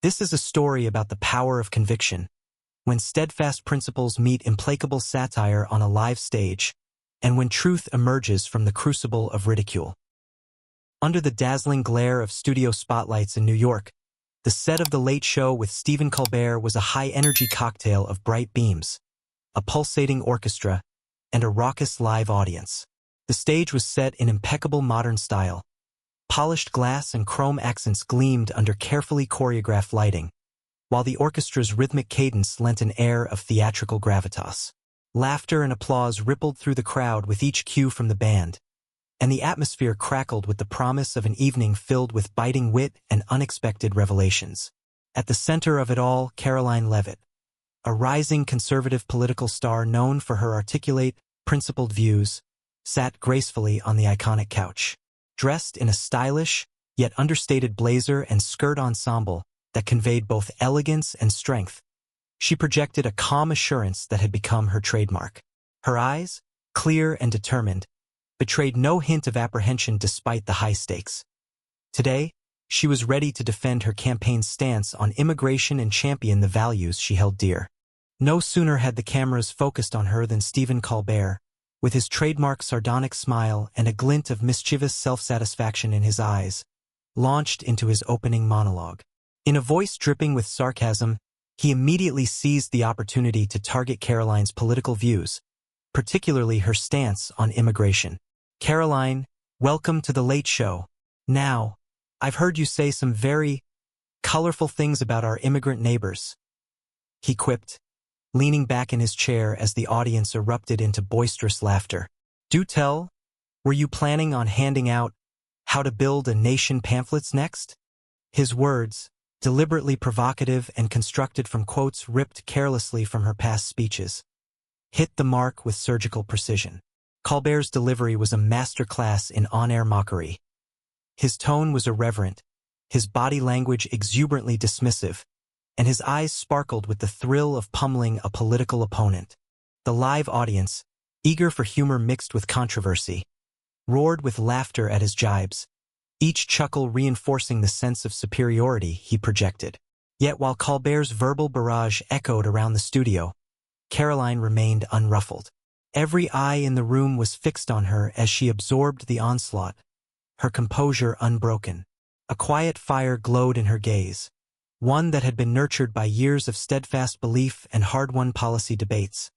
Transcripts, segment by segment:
This is a story about the power of conviction, when steadfast principles meet implacable satire on a live stage, and when truth emerges from the crucible of ridicule. Under the dazzling glare of studio spotlights in New York, the set of The Late Show with Stephen Colbert was a high-energy cocktail of bright beams, a pulsating orchestra, and a raucous live audience. The stage was set in impeccable modern style. Polished glass and chrome accents gleamed under carefully choreographed lighting, while the orchestra's rhythmic cadence lent an air of theatrical gravitas. Laughter and applause rippled through the crowd with each cue from the band, and the atmosphere crackled with the promise of an evening filled with biting wit and unexpected revelations. At the center of it all, Caroline Levitt, a rising conservative political star known for her articulate, principled views, sat gracefully on the iconic couch. Dressed in a stylish, yet understated blazer and skirt ensemble that conveyed both elegance and strength, she projected a calm assurance that had become her trademark. Her eyes, clear and determined, betrayed no hint of apprehension despite the high stakes. Today, she was ready to defend her campaign's stance on immigration and champion the values she held dear. No sooner had the cameras focused on her than Stephen Colbert, with his trademark sardonic smile and a glint of mischievous self-satisfaction in his eyes, launched into his opening monologue. In a voice dripping with sarcasm, he immediately seized the opportunity to target Caroline's political views, particularly her stance on immigration. "Caroline, welcome to The Late Show. Now, I've heard you say some very colorful things about our immigrant neighbors," he quipped, leaning back in his chair as the audience erupted into boisterous laughter. "Do tell, were you planning on handing out How to Build a Nation pamphlets next?" His words, deliberately provocative and constructed from quotes ripped carelessly from her past speeches, hit the mark with surgical precision. Colbert's delivery was a masterclass in on-air mockery. His tone was irreverent, his body language exuberantly dismissive, and his eyes sparkled with the thrill of pummeling a political opponent. The live audience, eager for humor mixed with controversy, roared with laughter at his jibes, each chuckle reinforcing the sense of superiority he projected. Yet while Colbert's verbal barrage echoed around the studio, Caroline remained unruffled. Every eye in the room was fixed on her as she absorbed the onslaught, her composure unbroken. A quiet fire glowed in her gaze, one that had been nurtured by years of steadfast belief and hard-won policy debates,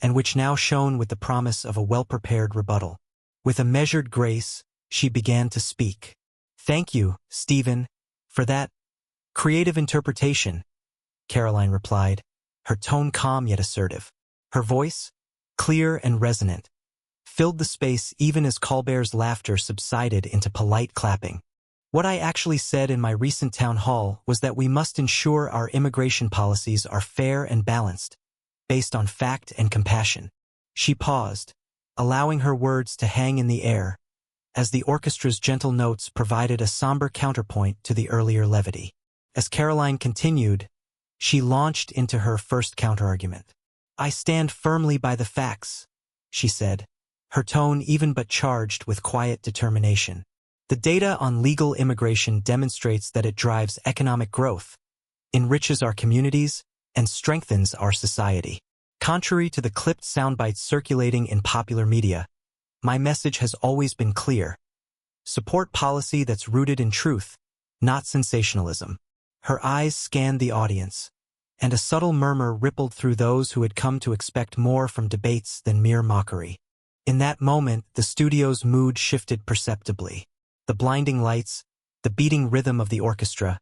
and which now shone with the promise of a well-prepared rebuttal. With a measured grace, she began to speak. "Thank you, Stephen, for that creative interpretation," Caroline replied, her tone calm yet assertive. Her voice, clear and resonant, filled the space even as Colbert's laughter subsided into polite clapping. "What I actually said in my recent town hall was that we must ensure our immigration policies are fair and balanced, based on fact and compassion." She paused, allowing her words to hang in the air, as the orchestra's gentle notes provided a somber counterpoint to the earlier levity. As Caroline continued, she launched into her first counterargument. "I stand firmly by the facts," she said, her tone even but charged with quiet determination. "The data on legal immigration demonstrates that it drives economic growth, enriches our communities, and strengthens our society. Contrary to the clipped soundbites circulating in popular media, my message has always been clear. Support policy that's rooted in truth, not sensationalism." Her eyes scanned the audience, and a subtle murmur rippled through those who had come to expect more from debates than mere mockery. In that moment, the studio's mood shifted perceptibly. The blinding lights, the beating rhythm of the orchestra,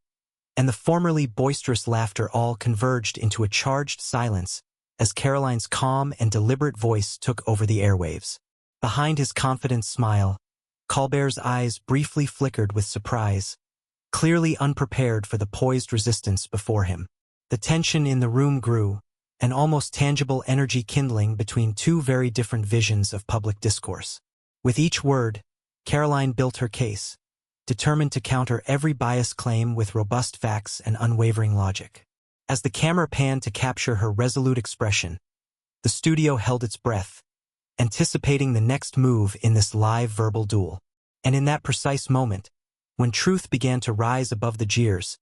and the formerly boisterous laughter all converged into a charged silence as Caroline's calm and deliberate voice took over the airwaves. Behind his confident smile, Colbert's eyes briefly flickered with surprise, clearly unprepared for the poised resistance before him. The tension in the room grew, an almost tangible energy kindling between two very different visions of public discourse. With each word, Caroline built her case, determined to counter every bias claim with robust facts and unwavering logic. As the camera panned to capture her resolute expression, the studio held its breath, anticipating the next move in this live verbal duel. And in that precise moment, when truth began to rise above the jeers,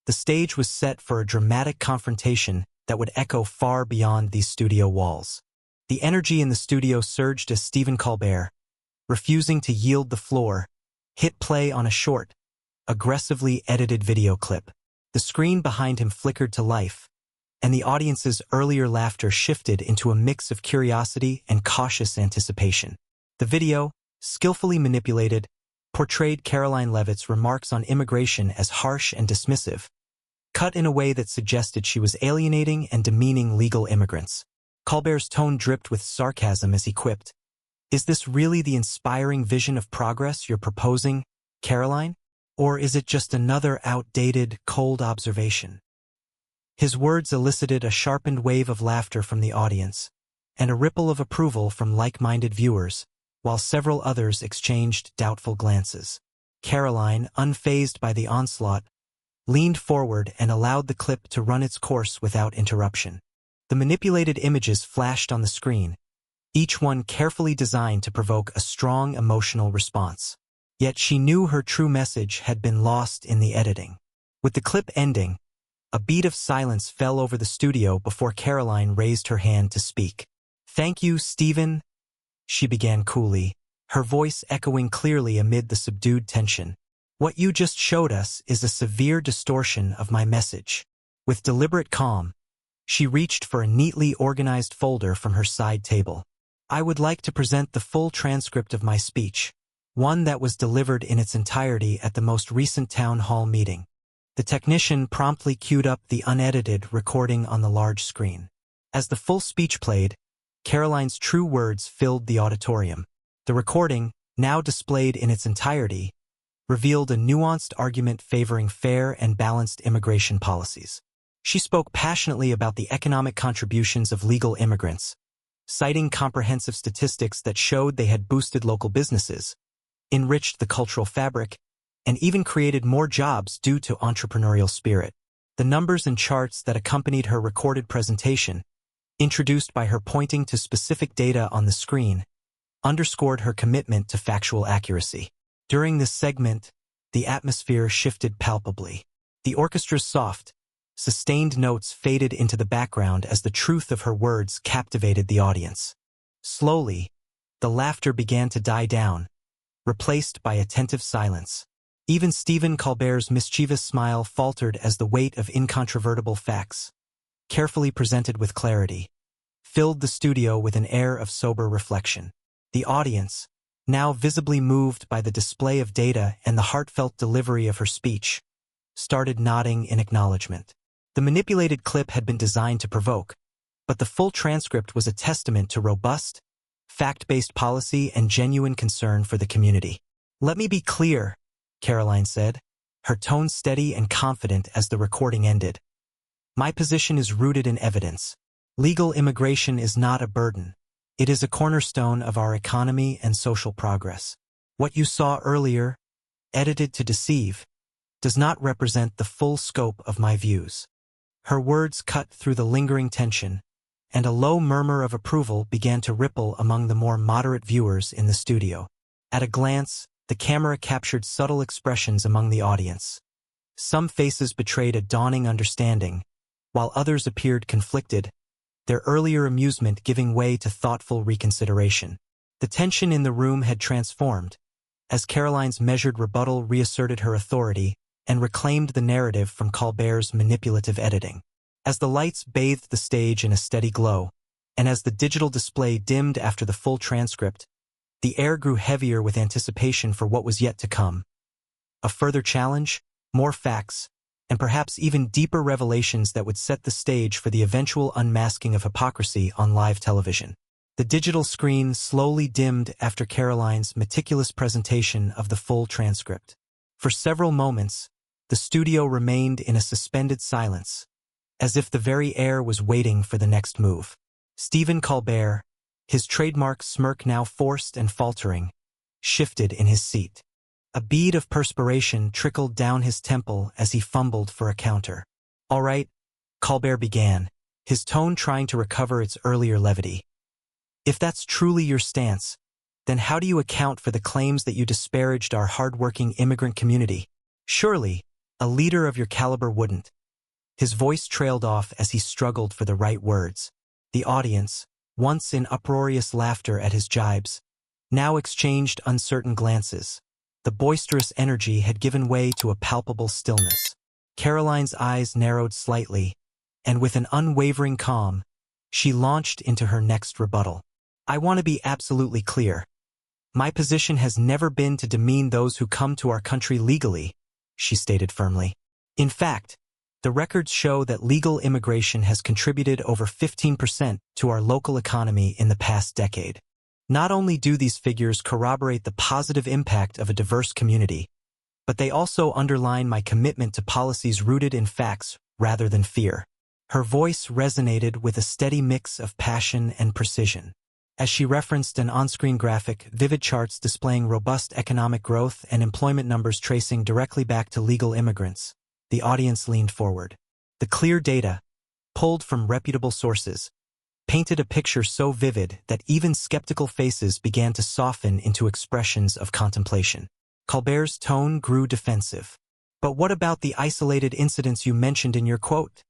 The stage was set for a dramatic confrontation that would echo far beyond these studio walls. The energy in the studio surged as Stephen Colbert, refusing to yield the floor, hit play on a short, aggressively edited video clip. The screen behind him flickered to life, and the audience's earlier laughter shifted into a mix of curiosity and cautious anticipation. The video, skillfully manipulated, portrayed Caroline Levitt's remarks on immigration as harsh and dismissive, cut in a way that suggested she was alienating and demeaning legal immigrants. Colbert's tone dripped with sarcasm as he quipped, "Is this really the inspiring vision of progress you're proposing, Caroline? Or is it just another outdated, cold observation?" His words elicited a sharpened wave of laughter from the audience, and a ripple of approval from like-minded viewers, while several others exchanged doubtful glances. Caroline, unfazed by the onslaught, leaned forward and allowed the clip to run its course without interruption. The manipulated images flashed on the screen, each one carefully designed to provoke a strong emotional response. Yet she knew her true message had been lost in the editing. With the clip ending, a beat of silence fell over the studio before Caroline raised her hand to speak. "Thank you, Stephen," she began coolly, her voice echoing clearly amid the subdued tension. "What you just showed us is a severe distortion of my message." With deliberate calm, she reached for a neatly organized folder from her side table. "I would like to present the full transcript of my speech, one that was delivered in its entirety at the most recent town hall meeting." The technician promptly queued up the unedited recording on the large screen. As the full speech played, Caroline's true words filled the auditorium. The recording, now displayed in its entirety, revealed a nuanced argument favoring fair and balanced immigration policies. She spoke passionately about the economic contributions of legal immigrants, citing comprehensive statistics that showed they had boosted local businesses, enriched the cultural fabric, and even created more jobs due to entrepreneurial spirit. The numbers and charts that accompanied her recorded presentation, introduced by her pointing to specific data on the screen, underscored her commitment to factual accuracy. During this segment, the atmosphere shifted palpably. The orchestra's soft, sustained notes faded into the background as the truth of her words captivated the audience. Slowly, the laughter began to die down, replaced by attentive silence. Even Stephen Colbert's mischievous smile faltered as the weight of incontrovertible facts, carefully presented with clarity, filled the studio with an air of sober reflection. The audience, now visibly moved by the display of data and the heartfelt delivery of her speech, started nodding in acknowledgement. The manipulated clip had been designed to provoke, but the full transcript was a testament to robust, fact-based policy and genuine concern for the community. "Let me be clear," Caroline said, her tone steady and confident as the recording ended. "My position is rooted in evidence. Legal immigration is not a burden. It is a cornerstone of our economy and social progress. What you saw earlier, edited to deceive, does not represent the full scope of my views." Her words cut through the lingering tension, and a low murmur of approval began to ripple among the more moderate viewers in the studio. At a glance, the camera captured subtle expressions among the audience. Some faces betrayed a dawning understanding, while others appeared conflicted, their earlier amusement giving way to thoughtful reconsideration. The tension in the room had transformed, as Caroline's measured rebuttal reasserted her authority and reclaimed the narrative from Colbert's manipulative editing. As the lights bathed the stage in a steady glow, and as the digital display dimmed after the full transcript, the air grew heavier with anticipation for what was yet to come. A further challenge, more facts, and perhaps even deeper revelations that would set the stage for the eventual unmasking of hypocrisy on live television. The digital screen slowly dimmed after Caroline's meticulous presentation of the full transcript. For several moments, the studio remained in a suspended silence, as if the very air was waiting for the next move. Stephen Colbert, his trademark smirk now forced and faltering, shifted in his seat. A bead of perspiration trickled down his temple as he fumbled for a counter. "All right," Colbert began, his tone trying to recover its earlier levity. "If that's truly your stance, then how do you account for the claims that you disparaged our hardworking immigrant community? Surely, A leader of your caliber wouldn't. His voice trailed off as he struggled for the right words. The audience, once in uproarious laughter at his jibes, now exchanged uncertain glances. The boisterous energy had given way to a palpable stillness. Caroline's eyes narrowed slightly, and with an unwavering calm, she launched into her next rebuttal. I want to be absolutely clear. My position has never been to demean those who come to our country legally, she stated firmly. In fact, the records show that legal immigration has contributed over 15% to our local economy in the past decade. Not only do these figures corroborate the positive impact of a diverse community, but they also underline my commitment to policies rooted in facts rather than fear. Her voice resonated with a steady mix of passion and precision. As she referenced an on-screen graphic, vivid charts displaying robust economic growth and employment numbers tracing directly back to legal immigrants, the audience leaned forward. The clear data, pulled from reputable sources, painted a picture so vivid that even skeptical faces began to soften into expressions of contemplation. Colbert's tone grew defensive. But what about the isolated incidents you mentioned in your quote?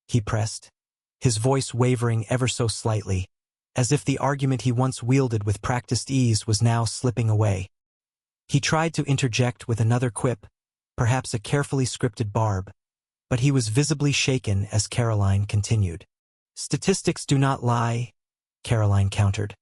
He pressed, his voice wavering ever so slightly, as if the argument he once wielded with practiced ease was now slipping away. He tried to interject with another quip, perhaps a carefully scripted barb, but he was visibly shaken as Caroline continued. Statistics do not lie, Caroline countered,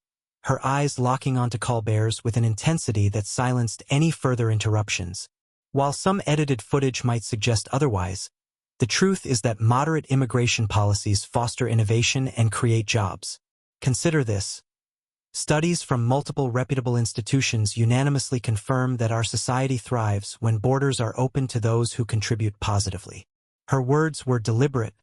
her eyes locking onto Colbert's with an intensity that silenced any further interruptions. While some edited footage might suggest otherwise, the truth is that moderate immigration policies foster innovation and create jobs. Consider this. Studies from multiple reputable institutions unanimously confirm that our society thrives when borders are open to those who contribute positively. Her words were deliberate,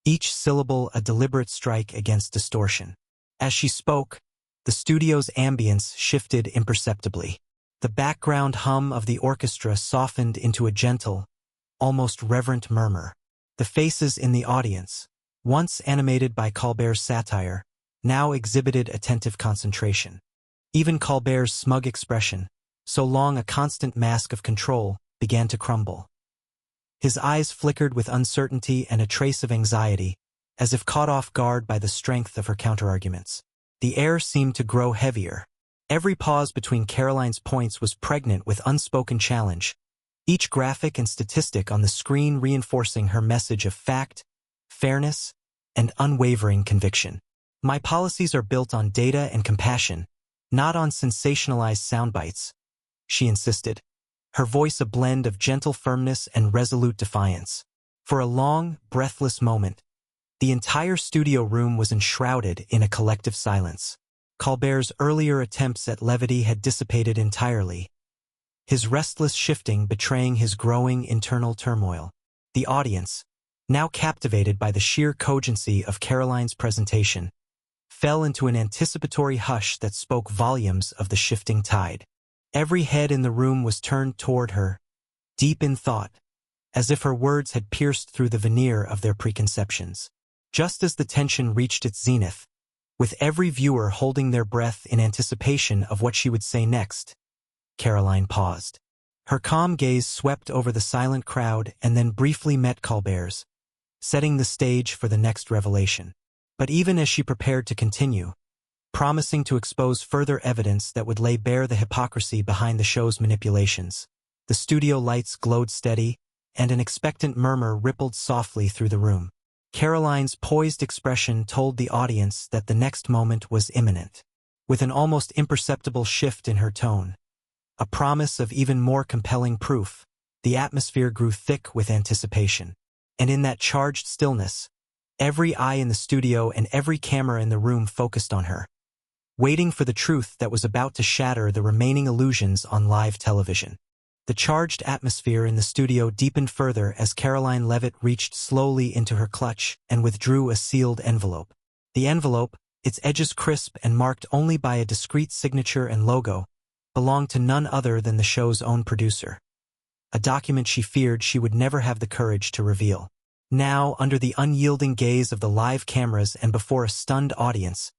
each syllable a deliberate strike against distortion. As she spoke, the studio's ambience shifted imperceptibly. The background hum of the orchestra softened into a gentle, almost reverent murmur. The faces in the audience, once animated by Colbert's satire, now exhibited attentive concentration. Even Colbert's smug expression, so long a constant mask of control, began to crumble. His eyes flickered with uncertainty and a trace of anxiety, as if caught off guard by the strength of her counterarguments. The air seemed to grow heavier. Every pause between Caroline's points was pregnant with unspoken challenge, each graphic and statistic on the screen reinforcing her message of fact, fairness, and unwavering conviction. My policies are built on data and compassion, not on sensationalized soundbites, she insisted, her voice a blend of gentle firmness and resolute defiance. For a long, breathless moment, the entire studio room was enshrouded in a collective silence. Colbert's earlier attempts at levity had dissipated entirely, his restless shifting betraying his growing internal turmoil. The audience, now captivated by the sheer cogency of Caroline's presentation, fell into an anticipatory hush that spoke volumes of the shifting tide. Every head in the room was turned toward her, deep in thought, as if her words had pierced through the veneer of their preconceptions. Just as the tension reached its zenith, with every viewer holding their breath in anticipation of what she would say next, Caroline paused. Her calm gaze swept over the silent crowd and then briefly met Colbert's, setting the stage for the next revelation. But even as she prepared to continue, promising to expose further evidence that would lay bare the hypocrisy behind the show's manipulations, the studio lights glowed steady, and an expectant murmur rippled softly through the room. Caroline's poised expression told the audience that the next moment was imminent. With an almost imperceptible shift in her tone, a promise of even more compelling proof, the atmosphere grew thick with anticipation. And in that charged stillness, every eye in the studio and every camera in the room focused on her, waiting for the truth that was about to shatter the remaining illusions on live television. The charged atmosphere in the studio deepened further as Caroline Levitt reached slowly into her clutch and withdrew a sealed envelope. The envelope, its edges crisp and marked only by a discreet signature and logo, belonged to none other than the show's own producer. A document she feared she would never have the courage to reveal. Now, under the unyielding gaze of the live cameras and before a stunned audience,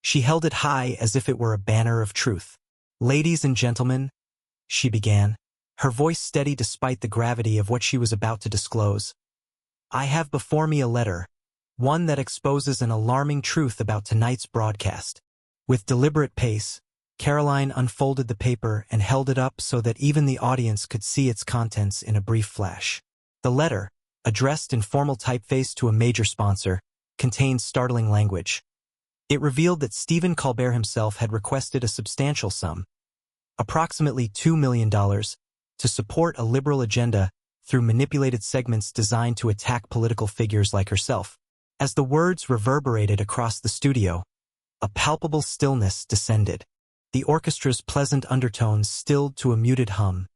she held it high as if it were a banner of truth. "Ladies and gentlemen," she began, her voice steady despite the gravity of what she was about to disclose. "I have before me a letter, one that exposes an alarming truth about tonight's broadcast." With deliberate pace, Caroline unfolded the paper and held it up so that even the audience could see its contents in a brief flash. The letter, addressed in formal typeface to a major sponsor, contained startling language. It revealed that Stephen Colbert himself had requested a substantial sum, approximately $2 million, to support a liberal agenda through manipulated segments designed to attack political figures like herself. As the words reverberated across the studio, a palpable stillness descended. The orchestra's pleasant undertones stilled to a muted hum.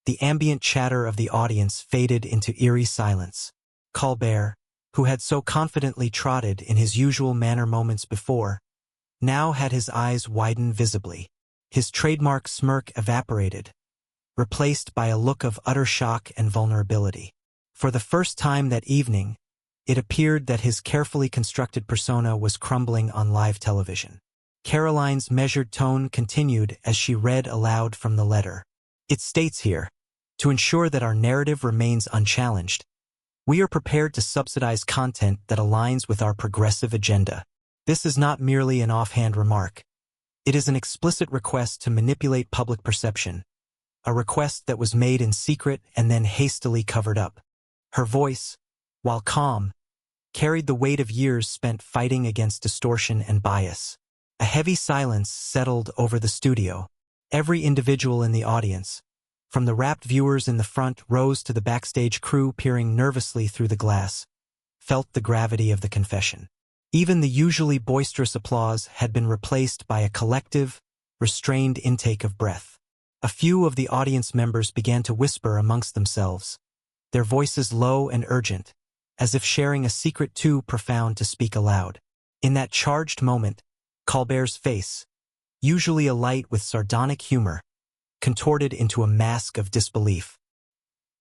The ambient chatter of the audience faded into eerie silence. Colbert, who had so confidently trotted in his usual manner moments before, now had his eyes widen visibly. His trademark smirk evaporated, replaced by a look of utter shock and vulnerability. For the first time that evening, it appeared that his carefully constructed persona was crumbling on live television. Caroline's measured tone continued as she read aloud from the letter. It states here, "To ensure that our narrative remains unchallenged, we are prepared to subsidize content that aligns with our progressive agenda." This is not merely an offhand remark. It is an explicit request to manipulate public perception, a request that was made in secret and then hastily covered up. Her voice, while calm, carried the weight of years spent fighting against distortion and bias. A heavy silence settled over the studio. Every individual in the audience, from the rapt viewers in the front rows to the backstage crew peering nervously through the glass, felt the gravity of the confession. Even the usually boisterous applause had been replaced by a collective, restrained intake of breath. A few of the audience members began to whisper amongst themselves, their voices low and urgent, as if sharing a secret too profound to speak aloud. In that charged moment, Colbert's face, usually alight with sardonic humor, contorted into a mask of disbelief.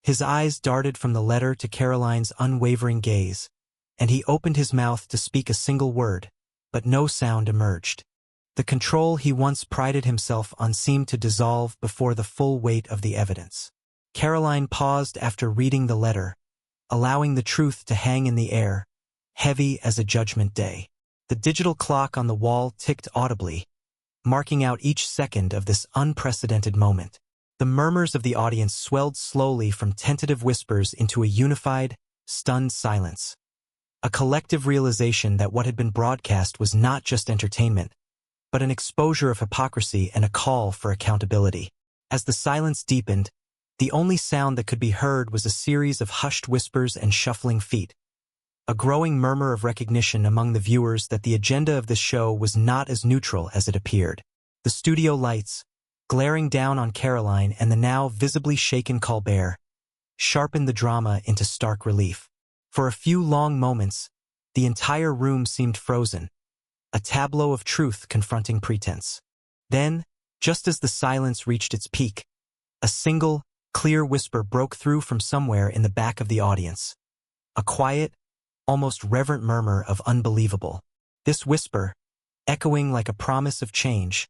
His eyes darted from the letter to Caroline's unwavering gaze, and he opened his mouth to speak a single word, but no sound emerged. The control he once prided himself on seemed to dissolve before the full weight of the evidence. Caroline paused after reading the letter, allowing the truth to hang in the air, heavy as a judgment day. The digital clock on the wall ticked audibly, marking out each second of this unprecedented moment. The murmurs of the audience swelled slowly from tentative whispers into a unified, stunned silence. A collective realization that what had been broadcast was not just entertainment, but an exposure of hypocrisy and a call for accountability. As the silence deepened, the only sound that could be heard was a series of hushed whispers and shuffling feet, a growing murmur of recognition among the viewers that the agenda of this show was not as neutral as it appeared. The studio lights, glaring down on Caroline and the now visibly shaken Colbert, sharpened the drama into stark relief. For a few long moments, the entire room seemed frozen, a tableau of truth confronting pretense. Then, just as the silence reached its peak, a single, clear whisper broke through from somewhere in the back of the audience. A quiet, almost reverent murmur of unbelievable. This whisper, echoing like a promise of change,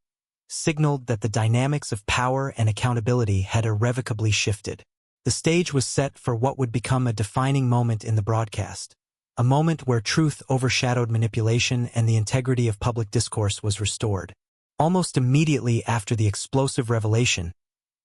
signaled that the dynamics of power and accountability had irrevocably shifted. The stage was set for what would become a defining moment in the broadcast, a moment where truth overshadowed manipulation and the integrity of public discourse was restored. Almost immediately after the explosive revelation,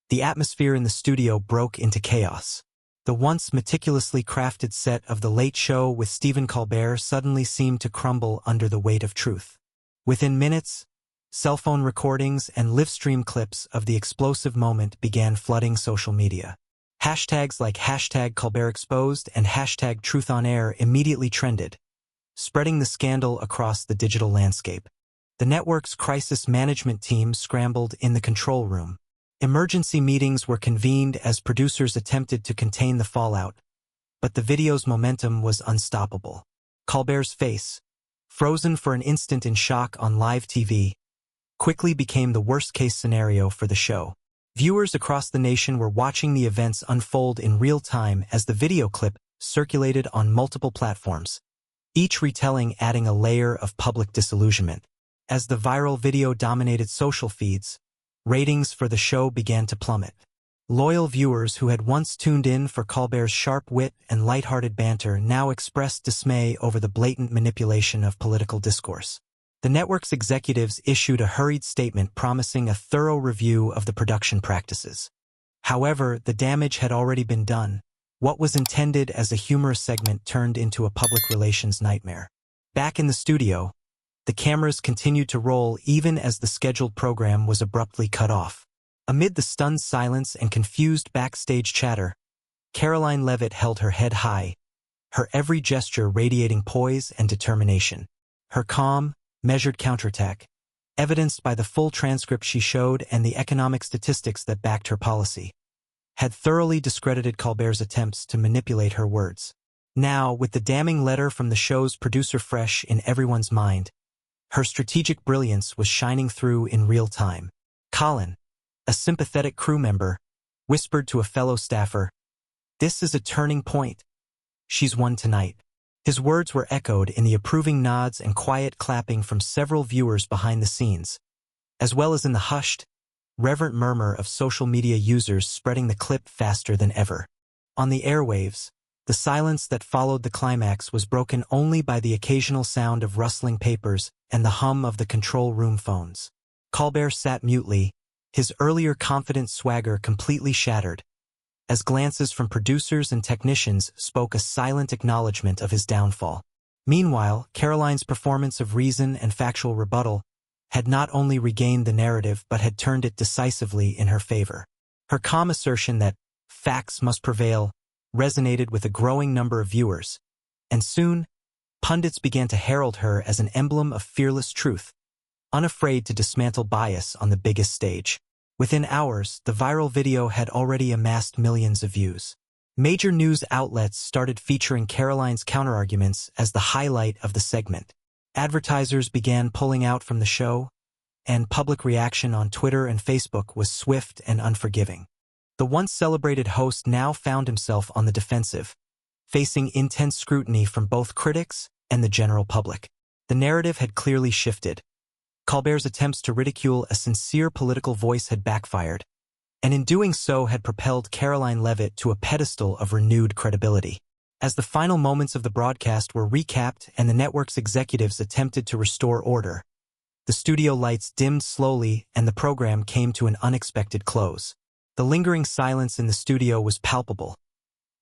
the atmosphere in the studio broke into chaos. The once meticulously crafted set of The Late Show with Stephen Colbert suddenly seemed to crumble under the weight of truth. Within minutes, cell phone recordings and live-stream clips of the explosive moment began flooding social media. Hashtags like #ColbertExposed and #TruthOnAir immediately trended, spreading the scandal across the digital landscape. The network's crisis management team scrambled in the control room. Emergency meetings were convened as producers attempted to contain the fallout, but the video's momentum was unstoppable. Colbert's face, frozen for an instant in shock on live TV, quickly became the worst-case scenario for the show. Viewers across the nation were watching the events unfold in real time as the video clip circulated on multiple platforms, each retelling adding a layer of public disillusionment. As the viral video dominated social feeds, ratings for the show began to plummet. Loyal viewers who had once tuned in for Colbert's sharp wit and lighthearted banter now expressed dismay over the blatant manipulation of political discourse. The network's executives issued a hurried statement promising a thorough review of the production practices. However, the damage had already been done. What was intended as a humorous segment turned into a public relations nightmare. Back in the studio, the cameras continued to roll even as the scheduled program was abruptly cut off. Amid the stunned silence and confused backstage chatter, Caroline Levitt held her head high, her every gesture radiating poise and determination. Her calm, measured counterattack, evidenced by the full transcript she showed and the economic statistics that backed her policy, had thoroughly discredited Colbert's attempts to manipulate her words. Now, with the damning letter from the show's producer fresh in everyone's mind, her strategic brilliance was shining through in real time. Colin, a sympathetic crew member, whispered to a fellow staffer, "This is a turning point. She's won tonight." His words were echoed in the approving nods and quiet clapping from several viewers behind the scenes, as well as in the hushed, reverent murmur of social media users spreading the clip faster than ever. On the airwaves, the silence that followed the climax was broken only by the occasional sound of rustling papers and the hum of the control room phones. Colbert sat mutely, his earlier confident swagger completely shattered, as glances from producers and technicians spoke a silent acknowledgement of his downfall. Meanwhile, Caroline's performance of reason and factual rebuttal had not only regained the narrative but had turned it decisively in her favor. Her calm assertion that facts must prevail resonated with a growing number of viewers, and soon, pundits began to herald her as an emblem of fearless truth, unafraid to dismantle bias on the biggest stage. Within hours, the viral video had already amassed millions of views. Major news outlets started featuring Caroline's counterarguments as the highlight of the segment. Advertisers began pulling out from the show, and public reaction on Twitter and Facebook was swift and unforgiving. The once celebrated host now found himself on the defensive, facing intense scrutiny from both critics and the general public. The narrative had clearly shifted. Colbert's attempts to ridicule a sincere political voice had backfired, and in doing so had propelled Caroline Levitt to a pedestal of renewed credibility. As the final moments of the broadcast were recapped and the network's executives attempted to restore order, the studio lights dimmed slowly and the program came to an unexpected close. The lingering silence in the studio was palpable,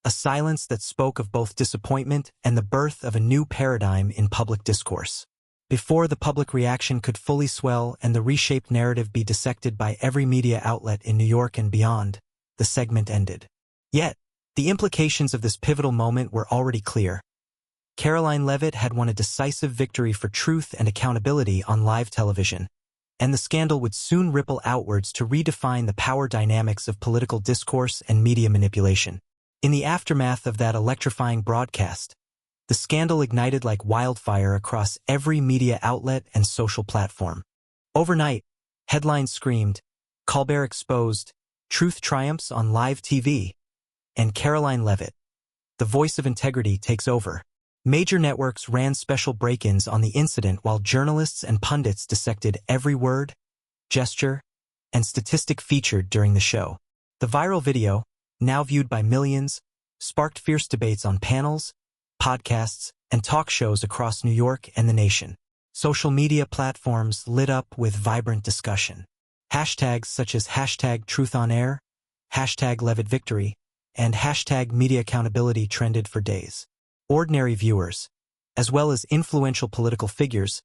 a silence that spoke of both disappointment and the birth of a new paradigm in public discourse. Before the public reaction could fully swell and the reshaped narrative be dissected by every media outlet in New York and beyond, the segment ended. Yet, the implications of this pivotal moment were already clear. Caroline Levitt had won a decisive victory for truth and accountability on live television, and the scandal would soon ripple outwards to redefine the power dynamics of political discourse and media manipulation. In the aftermath of that electrifying broadcast, the scandal ignited like wildfire across every media outlet and social platform. Overnight, headlines screamed, "Colbert exposed, truth triumphs on live TV," and Caroline Levitt, the voice of integrity, takes over. Major networks ran special break-ins on the incident while journalists and pundits dissected every word, gesture, and statistic featured during the show. The viral video, now viewed by millions, sparked fierce debates on panels, podcasts, and talk shows across New York and the nation. Social media platforms lit up with vibrant discussion. Hashtags such as #TruthOnAir, #LevittVictory, and #MediaAccountability trended for days. Ordinary viewers, as well as influential political figures,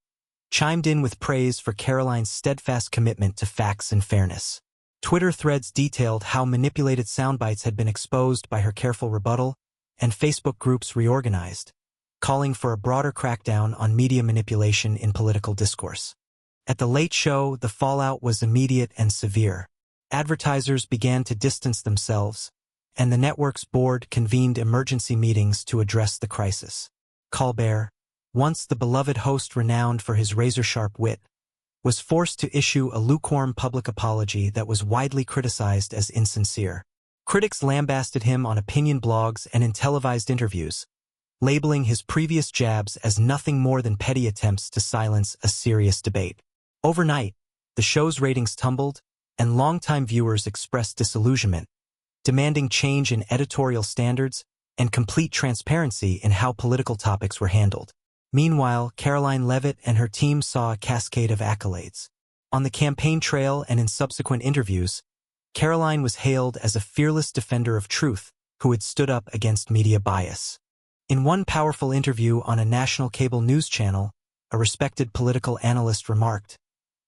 chimed in with praise for Caroline's steadfast commitment to facts and fairness. Twitter threads detailed how manipulated soundbites had been exposed by her careful rebuttal, and Facebook groups reorganized, calling for a broader crackdown on media manipulation in political discourse. At the Late Show, the fallout was immediate and severe. Advertisers began to distance themselves, and the network's board convened emergency meetings to address the crisis. Colbert, once the beloved host renowned for his razor-sharp wit, was forced to issue a lukewarm public apology that was widely criticized as insincere. Critics lambasted him on opinion blogs and in televised interviews, labeling his previous jabs as nothing more than petty attempts to silence a serious debate. Overnight, the show's ratings tumbled, and longtime viewers expressed disillusionment, demanding change in editorial standards and complete transparency in how political topics were handled. Meanwhile, Caroline Levitt and her team saw a cascade of accolades. On the campaign trail and in subsequent interviews, Caroline was hailed as a fearless defender of truth who had stood up against media bias. In one powerful interview on a national cable news channel, a respected political analyst remarked,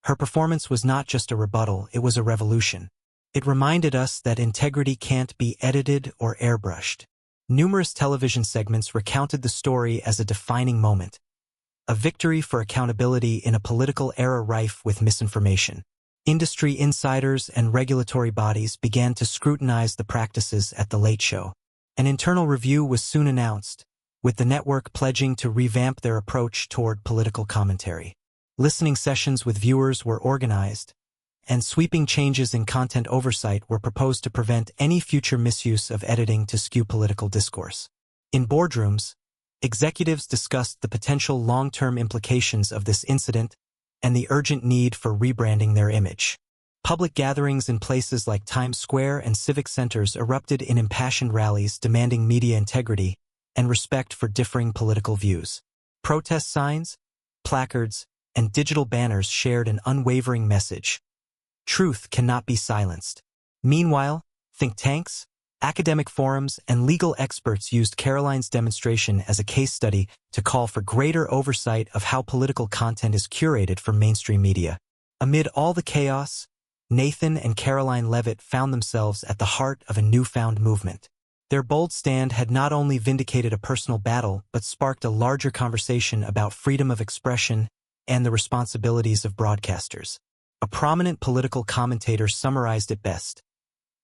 "Her performance was not just a rebuttal, it was a revolution. It reminded us that integrity can't be edited or airbrushed." Numerous television segments recounted the story as a defining moment, a victory for accountability in a political era rife with misinformation. Industry insiders and regulatory bodies began to scrutinize the practices at The Late Show. An internal review was soon announced, with the network pledging to revamp their approach toward political commentary. Listening sessions with viewers were organized, and sweeping changes in content oversight were proposed to prevent any future misuse of editing to skew political discourse. In boardrooms, executives discussed the potential long-term implications of this incident and the urgent need for rebranding their image. Public gatherings in places like Times Square and civic centers erupted in impassioned rallies demanding media integrity and respect for differing political views. Protest signs, placards, and digital banners shared an unwavering message: truth cannot be silenced. Meanwhile, think tanks, academic forums, and legal experts used Caroline's demonstration as a case study to call for greater oversight of how political content is curated for mainstream media. Amid all the chaos, Nathan and Caroline Levitt found themselves at the heart of a newfound movement. Their bold stand had not only vindicated a personal battle, but sparked a larger conversation about freedom of expression and the responsibilities of broadcasters. A prominent political commentator summarized it best: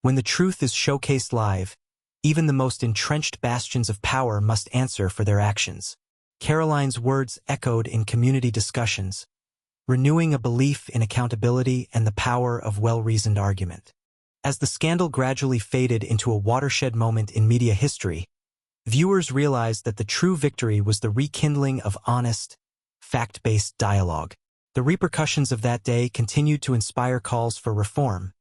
"When the truth is showcased live, even the most entrenched bastions of power must answer for their actions." Caroline's words echoed in community discussions, renewing a belief in accountability and the power of well-reasoned argument. As the scandal gradually faded into a watershed moment in media history, viewers realized that the true victory was the rekindling of honest, fact-based dialogue. The repercussions of that day continued to inspire calls for reform,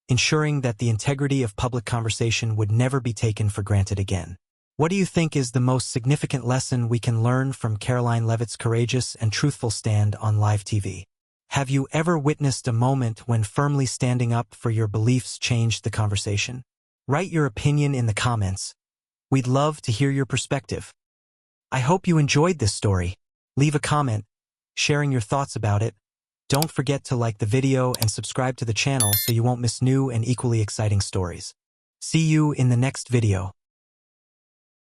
ensuring that the integrity of public conversation would never be taken for granted again. What do you think is the most significant lesson we can learn from Caroline Levitt's courageous and truthful stand on live TV? Have you ever witnessed a moment when firmly standing up for your beliefs changed the conversation? Write your opinion in the comments. We'd love to hear your perspective. I hope you enjoyed this story. Leave a comment, sharing your thoughts about it. Don't forget to like the video and subscribe to the channel so you won't miss new and equally exciting stories. See you in the next video.